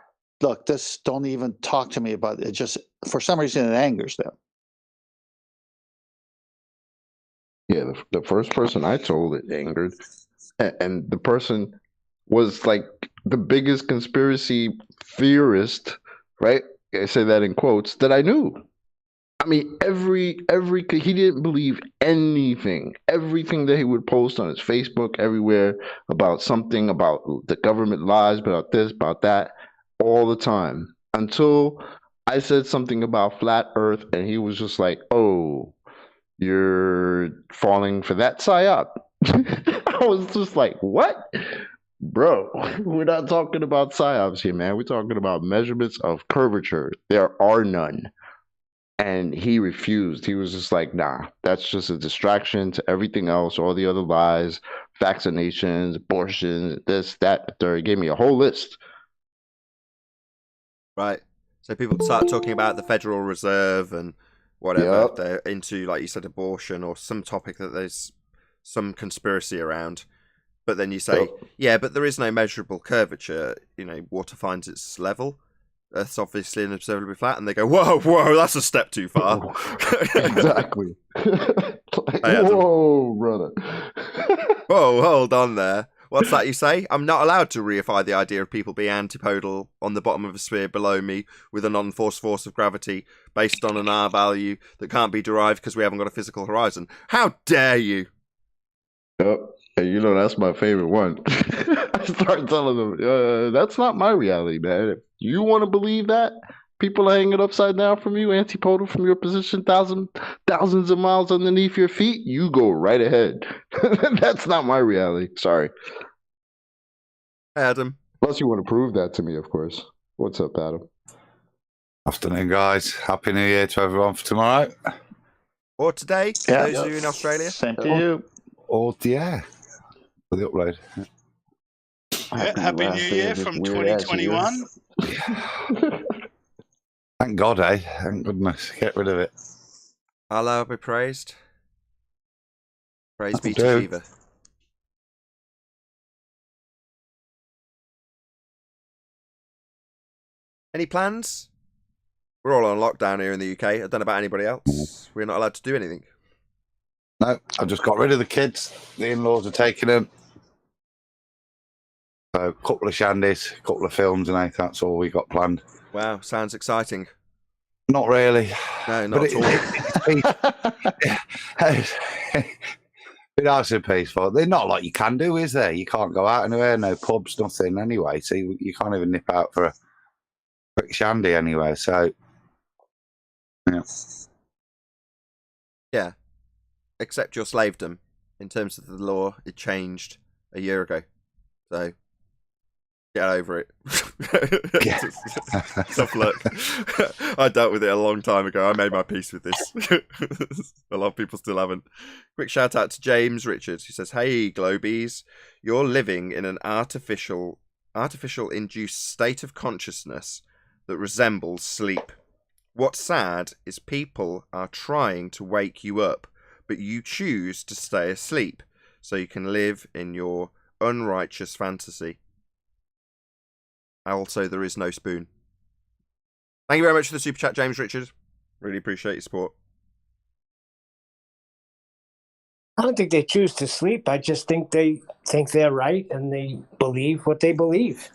look, this, don't even talk to me about it. It just, for some reason, it angers them. Yeah, the first person I told it angered, and the person was like the biggest conspiracy theorist, right? I say that in quotes, that I knew. I mean, every he didn't believe anything. Everything that he would post on his Facebook, everywhere, about something, about the government lies, about this, about that, all the time. Until I said something about flat Earth, and he was just like, "Oh, you're falling for that psyop." I was just like, "What?" Bro, we're not talking about psyops here, man. We're talking about measurements of curvature. There are none. And he refused. He was just like, nah, that's just a distraction to everything else, all the other lies, vaccinations, abortions, this, that, the third. He gave me a whole list. Right. So people start talking about the Federal Reserve and whatever. Yep. They're into, like you said, abortion or some topic that there's some conspiracy around. But then you say, yeah, but there is no measurable curvature. Water finds its level. Earth's obviously unobservably flat, and they go, whoa, that's a step too far. Exactly. Whoa, brother. Whoa, hold on there. What's that you say? I'm not allowed to reify the idea of people being antipodal on the bottom of a sphere below me with a non-force force of gravity based on an R value that can't be derived because we haven't got a physical horizon. How dare you? Yep. And that's my favorite one. I start telling them, that's not my reality, man. If you want to believe that, people are hanging upside down from you, antipodal from your position, thousands of miles underneath your feet, you go right ahead. That's not my reality. Sorry. Adam. Unless you want to prove that to me, of course. What's up, Adam? Afternoon, guys. Happy New Year to everyone for tomorrow. Or today, those of you in Australia. Same to you. Or, yeah. For the upload. Happy New Year from 2021. Thank God, eh? Thank goodness. Get rid of it. Allah be praised. Praise be to Okay. Shiva. Any plans? We're all on lockdown here in the UK. I don't know about anybody else. We're not allowed to do anything. No, I just got rid of the kids. The in-laws are taking them. So, a couple of shandies, a couple of films, and that's all we got planned. Wow, sounds exciting. Not really. No, not at all. It's nice and peaceful. They're not like you can do, is there? You can't go out anywhere, no pubs, nothing anyway. So you can't even nip out for a quick shandy anyway. So, yeah. Yeah. Except your slavedom. In terms of the law, it changed a year ago. So, get over it. Tough luck. I dealt with it a long time ago. I made my peace with this. A lot of people still haven't. Quick shout out to James Richards, who says, "Hey Globies, you're living in an artificial induced state of consciousness that resembles sleep. What's sad is people are trying to wake you up, but you choose to stay asleep so you can live in your unrighteous fantasy. Also, there is no spoon." Thank you very much for the super chat, James Richard. Really appreciate your support. I don't think they choose to sleep. I just think they think they're right and they believe what they believe.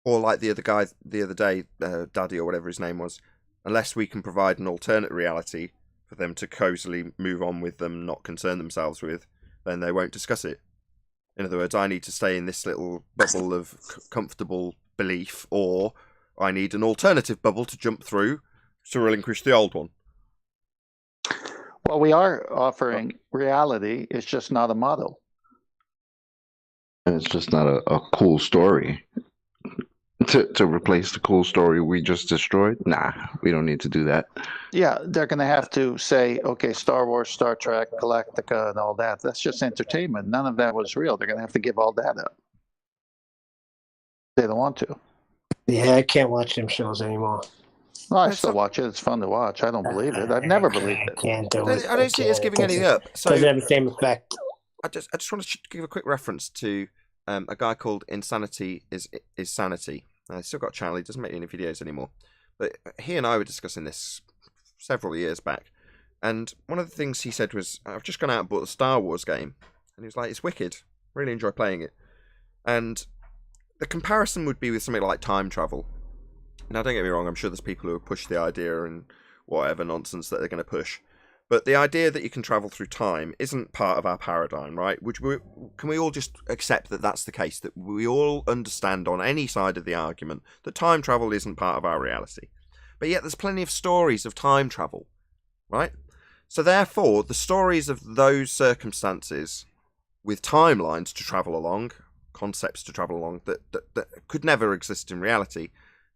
Or like the other guy the other day, Daddy or whatever his name was, unless we can provide an alternate reality for them to cozily move on with them, not concern themselves with, then they won't discuss it. In other words, I need to stay in this little bubble of comfortable belief, or I need an alternative bubble to jump through to relinquish the old one. Well, we are offering reality. It's just not a model. And it's just not a cool story. To replace the cool story we just destroyed? Nah, we don't need to do that. Yeah, they're going to have to say, okay, Star Wars, Star Trek, Galactica, and all that. That's just entertainment. None of that was real. They're going to have to give all that up. They don't want to. Yeah, I can't watch them shows anymore. No, I still watch it. It's fun to watch. I don't believe it. I've never believed it. I can't do it. I don't see it as giving anything up. So doesn't have the same effect. I just want to give a quick reference to a guy called Insanity is Sanity. He's still got a channel. He doesn't make any videos anymore. But he and I were discussing this several years back. And one of the things he said was, I've just gone out and bought the Star Wars game. And he was like, it's wicked. Really enjoy playing it. And the comparison would be with something like time travel. Now, don't get me wrong. I'm sure there's people who have pushed the idea and whatever nonsense that they're going to push. But the idea that you can travel through time isn't part of our paradigm, right? Can we all just accept that that's the case? That we all understand on any side of the argument that time travel isn't part of our reality. But yet there's plenty of stories of time travel, right? So therefore, the stories of those circumstances with timelines to travel along, concepts to travel along, that could never exist in reality,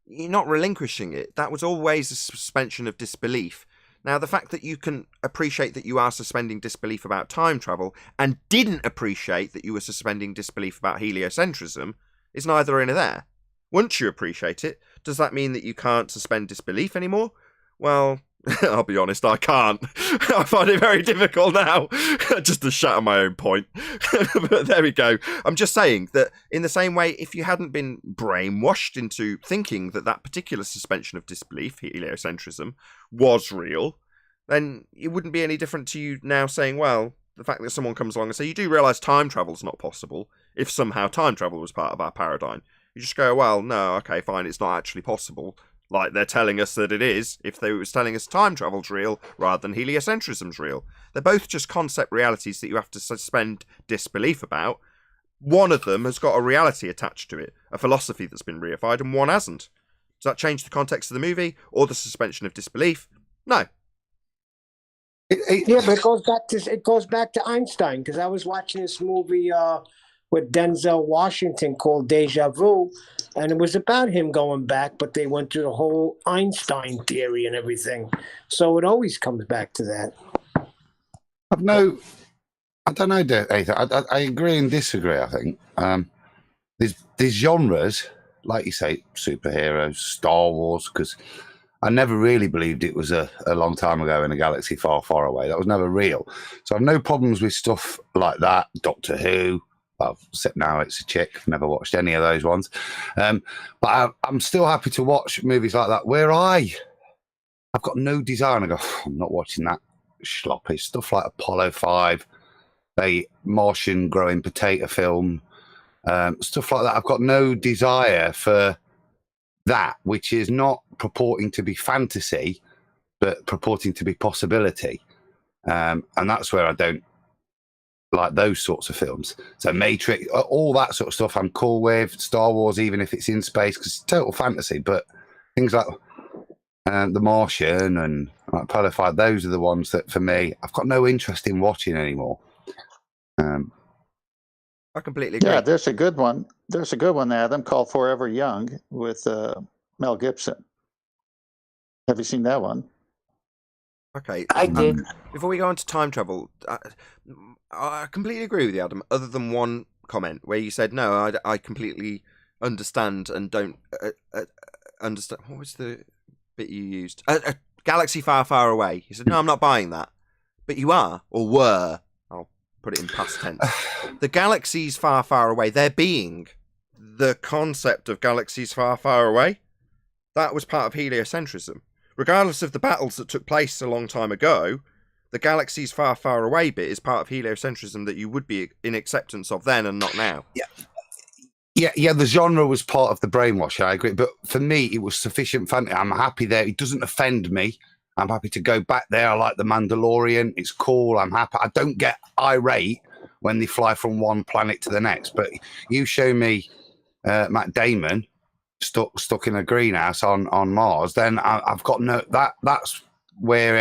you're not relinquishing it. That was always a suspension of disbelief. Now, the fact that you can appreciate that you are suspending disbelief about time travel and didn't appreciate that you were suspending disbelief about heliocentrism is neither here nor there. Once you appreciate it, does that mean that you can't suspend disbelief anymore? Well, I'll be honest, I can't. I find it very difficult now, just to shatter my own point. But there we go. I'm just saying that in the same way, if you hadn't been brainwashed into thinking that that particular suspension of disbelief, heliocentrism, was real, then it wouldn't be any different to you now saying, well, the fact that someone comes along and say, you do realise time travel's not possible, if somehow time travel was part of our paradigm. You just go, well, no, okay, fine, it's not actually possible. Like they're telling us that it is, if they was telling us time travel's real rather than heliocentrism's real. They're both just concept realities that you have to suspend disbelief about. One of them has got a reality attached to it, a philosophy that's been reified, and one hasn't. Does that change the context of the movie or the suspension of disbelief? No. Yeah, but it goes back to Einstein, because I was watching this movie with Denzel Washington called Deja Vu, and it was about him going back, but they went through the whole Einstein theory and everything. So it always comes back to that. I don't know, Ethan. I agree and disagree, I think. There's genres, like you say, superheroes, Star Wars, because I never really believed it was a long time ago in a galaxy far, far away. That was never real. So I have no problems with stuff like that, Doctor Who. Except now it's a chick. I've never watched any of those ones. But I'm still happy to watch movies like that where I have I've got no desire. And I go, I'm not watching that sloppy stuff like Apollo 5, a Martian growing potato film, stuff like that. I've got no desire for that, which is not purporting to be fantasy, but purporting to be possibility. And that's where I don't like those sorts of films. So Matrix, all that sort of stuff I'm cool with. Star Wars, even if it's in space, because it's total fantasy. But things like The Martian and Apollo 5, those are the ones that, for me, I've got no interest in watching anymore. I completely agree. Yeah, there's a good one. There's a good one, Adam, called Forever Young with Mel Gibson. Have you seen that one? Okay. I did. Before we go on to time travel, I completely agree with you, Adam, other than one comment where you said, no, I completely understand and don't understand. What was the bit you used? A galaxy far, far away. You said, no, I'm not buying that. But you are, or were. I'll put it in past tense. The galaxies far, far away, they're being the concept of galaxies far, far away. That was part of heliocentrism. Regardless of the battles that took place a long time ago, the galaxies far, far away bit is part of heliocentrism that you would be in acceptance of then and not now. Yeah, the genre was part of the brainwash, I agree. But for me, it was sufficient fun. I'm happy there. It doesn't offend me. I'm happy to go back there. I like The Mandalorian. It's cool. I'm happy. I don't get irate when they fly from one planet to the next. But you show me Matt Damon stuck in a greenhouse on Mars, then I've got no... That's where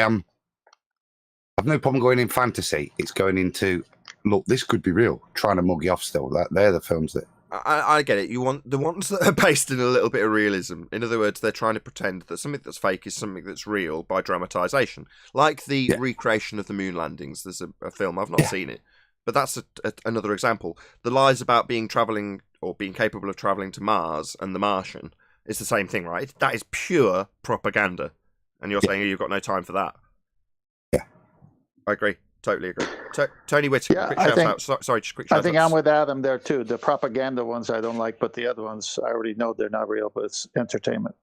I've no problem going in fantasy. It's going into, look, this could be real. Trying to mug you off still. They're the films that... I get it. You want the ones that are based in a little bit of realism. In other words, they're trying to pretend that something that's fake is something that's real by dramatization. Like the recreation of the moon landings. There's a film, I've not seen it, but that's another example. The lies about being capable of traveling to Mars and the Martian is the same thing, right? That is pure propaganda. And you're saying you've got no time for that. Yeah. I agree. Totally agree. Tony Whittaker, quick shout out. Sorry, just quick shout out. I think I'm with Adam there too. The propaganda ones I don't like, but the other ones I already know they're not real, but it's entertainment.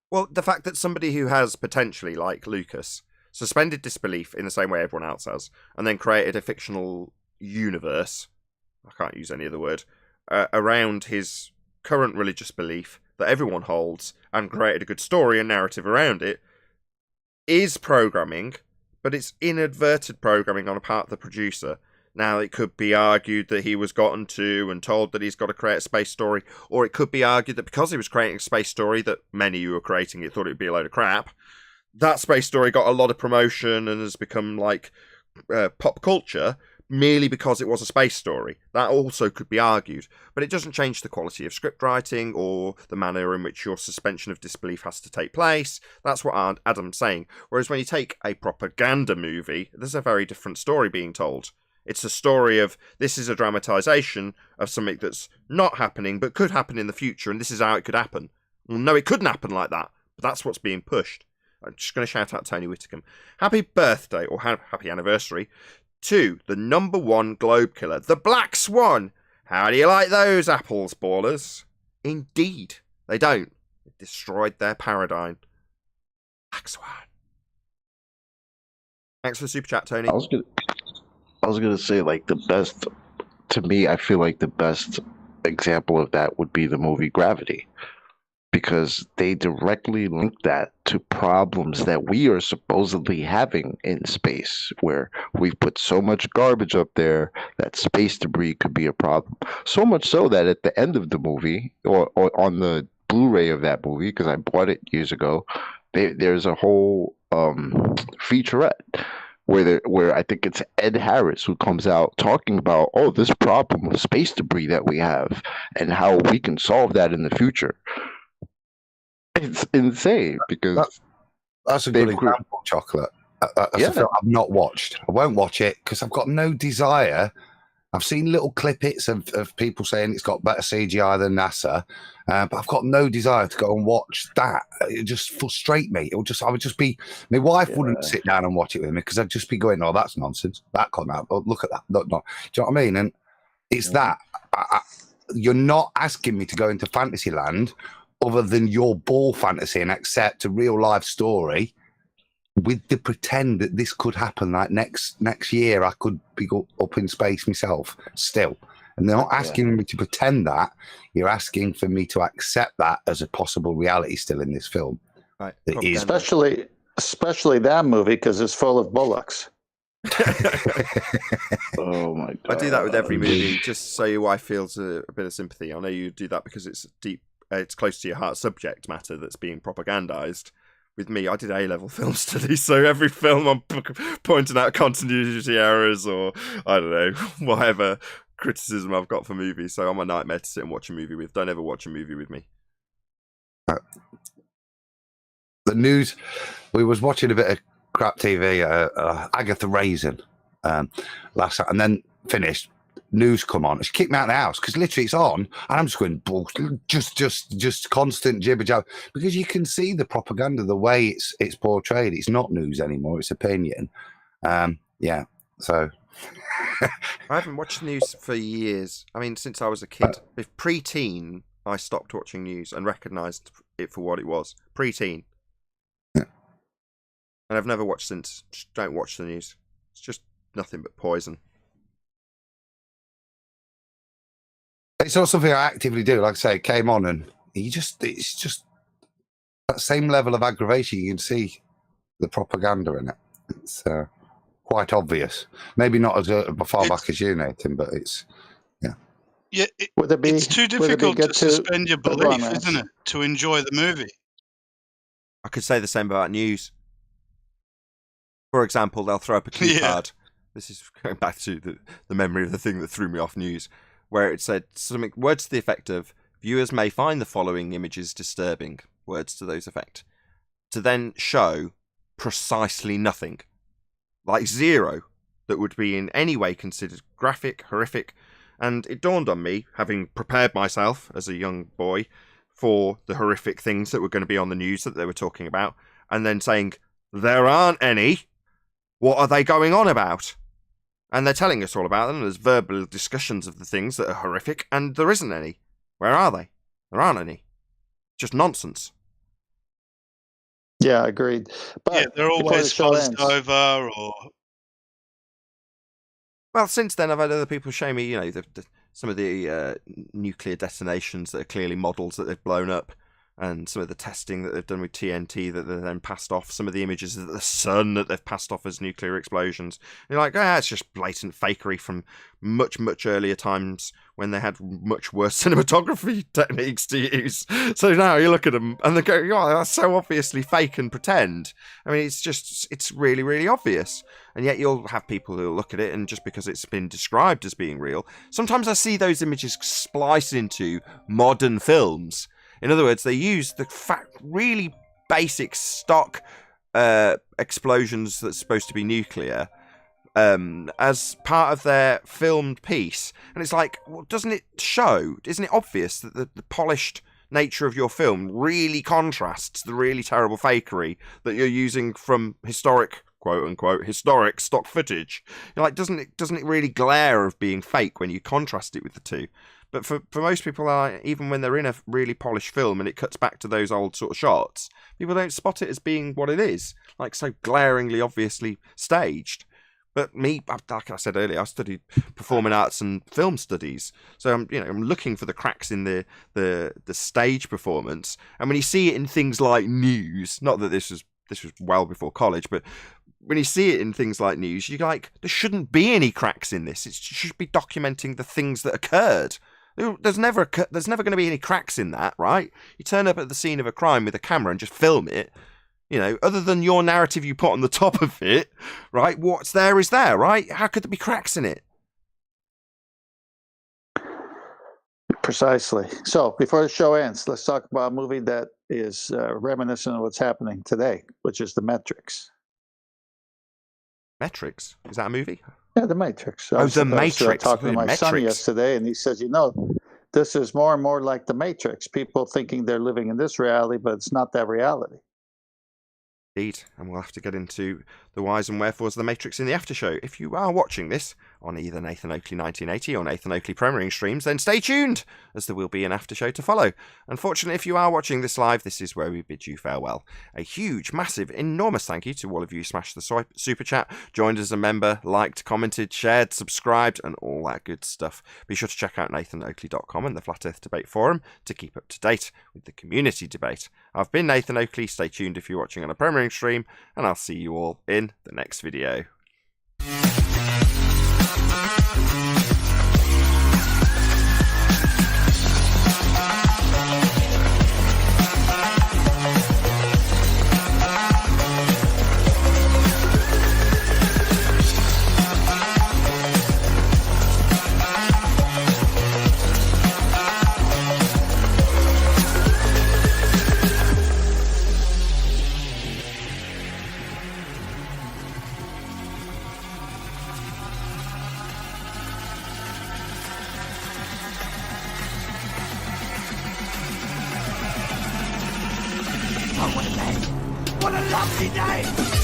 Well, the fact that somebody who has potentially, like Lucas, suspended disbelief in the same way everyone else has, and then created a fictional universe, I can't use any other word, around his current religious belief that everyone holds, and created a good story and narrative around it, is programming. But it's inadvertent programming on a part of the producer. Now, it could be argued that he was gotten to and told that he's got to create a space story, or it could be argued that because he was creating a space story that many who were creating it thought it would be a load of crap, that space story got a lot of promotion and has become like pop culture merely because it was a space story. That also could be argued. But it doesn't change the quality of script writing or the manner in which your suspension of disbelief has to take place. That's what Adam's saying. Whereas when you take a propaganda movie, there's a very different story being told. It's a story of, this is a dramatization of something that's not happening but could happen in the future, and this is how it could happen. Well, no, it couldn't happen like that, but that's what's being pushed. I'm just going to shout out Tony Whittaker. Happy birthday, or happy anniversary, to the #1 globe killer, the Black Swan. How do you like those apples, ballers? Indeed, they don't. It destroyed their paradigm. Black Swan. Thanks for the super chat, Tony. I was gonna say, like, the best, to me, I feel like the best example of that would be the movie Gravity, because they directly link that to problems that we are supposedly having in space, where we've put so much garbage up there that space debris could be a problem. So much so that at the end of the movie, or on the Blu-ray of that movie, because I bought it years ago, there's a whole featurette where I think it's Ed Harris who comes out talking about, this problem of space debris that we have and how we can solve that in the future. It's insane because that's a good example, Chocolate. That's a film I've not watched. I won't watch it because I've got no desire. I've seen little clippets of people saying it's got better CGI than NASA, but I've got no desire to go and watch that. It just frustrate me. I would just be. My wife wouldn't sit down and watch it with me because I'd just be going, "Oh, that's nonsense. That can't happen. Oh, look at that. No. Do you know what I mean?" And it's that you're not asking me to go into fantasy land other than your ball fantasy and accept a real life story with the pretend that this could happen, like next year I could be up in space myself still. And they're not asking me to pretend that. You're asking for me to accept that as a possible reality still in this film. Right. Especially that movie, because it's full of bullocks. Oh my god! I do that with every movie, just so your wife feels a bit of sympathy. I know you do that because it's deep, it's close to your heart subject matter that's being propagandized. With me, I did A-level film studies, so every film I'm pointing out continuity errors or, I don't know, whatever criticism I've got for movies. So I'm a nightmare to sit and watch a movie with. Don't ever watch a movie with me. The news, we was watching a bit of crap TV, Agatha Raisin last night, and then finished. News come on. She kicked me out of the house because literally it's on, and I'm just going just constant jibber jabber because you can see the propaganda, the way it's portrayed. It's not news anymore; it's opinion. Yeah, so I haven't watched news for years. I mean, since I was a kid, if pre-teen, I stopped watching news and recognised it for what it was. Pre-teen, and I've never watched since. Just don't watch the news. It's just nothing but poison. It's not something I actively do. Like I say, it came on and it's just that same level of aggravation. You can see the propaganda in it. It's quite obvious. Maybe not as far back as you, Nathan, but it's, Yeah, it's too difficult to suspend your belief, isn't it, to enjoy the movie? I could say the same about news. For example, they'll throw up a cue card. This is going back to the memory of the thing that threw me off news, where it said something, words to the effect of, viewers may find the following images disturbing, words to those effect, to then show precisely nothing, like zero, that would be in any way considered graphic, horrific. And it dawned on me, having prepared myself as a young boy for the horrific things that were going to be on the news that they were talking about, and then saying, there aren't any. What are they going on about? And they're telling us all about them. There's verbal discussions of the things that are horrific, and there isn't any. Where are they? There aren't any. Just nonsense. Yeah, agreed. But they're always fuzzed over or... Well, since then, I've had other people show me, some of the nuclear detonations that are clearly models that they've blown up, and some of the testing that they've done with TNT that they've then passed off, some of the images of the sun that they've passed off as nuclear explosions. And you're like, it's just blatant fakery from much, much earlier times when they had much worse cinematography techniques to use. So now you look at them and they go, that's so obviously fake and pretend. I mean, it's really, really obvious. And yet you'll have people who'll look at it, and just because it's been described as being real, sometimes I see those images spliced into modern films. In other words, they use the really basic stock explosions that's supposed to be nuclear as part of their filmed piece. And it's like, well, isn't it obvious that the polished nature of your film really contrasts the really terrible fakery that you're using from historic, quote unquote, historic stock footage? You're like, doesn't it really glare of being fake when you contrast it with the two? But for most people, even when they're in a really polished film and it cuts back to those old sort of shots, people don't spot it as being what it is, like so glaringly, obviously staged. But me, like I said earlier, I studied performing arts and film studies, so I'm looking for the cracks in the stage performance. And when you see it in things like news, not that this was well before college, but when you see it in things like news, you're like, there shouldn't be any cracks in this. It should be documenting the things that occurred. There's never going to be any cracks in that, right? You turn up at the scene of a crime with a camera and just film it. Other than your narrative you put on the top of it, right? What's there is there, right? How could there be cracks in it? Precisely. So before the show ends, let's talk about a movie that is reminiscent of what's happening today, which is The Matrix. Matrix? Is that a movie? Yeah, The Matrix. The Matrix. I was talking to my son yesterday, and he says, this is more and more like The Matrix. People thinking they're living in this reality, but it's not that reality. Indeed, and we'll have to get into the whys and wherefores of the Matrix in the after show. If you are watching this on either Nathan Oakley 1980 or Nathan Oakley premiering streams, then stay tuned, as there will be an after show to follow. Unfortunately, if you are watching this live, this is where we bid you farewell. A huge, massive, enormous thank you to all of you who smashed the super chat, joined as a member, liked, commented, shared, subscribed, and all that good stuff. Be sure to check out nathanoakley.com and the Flat Earth Debate Forum to keep up to date with the community debate. I've been Nathan Oakley. Stay tuned if you're watching on a premiering stream, and I'll see you all in the next video. What a lovely day!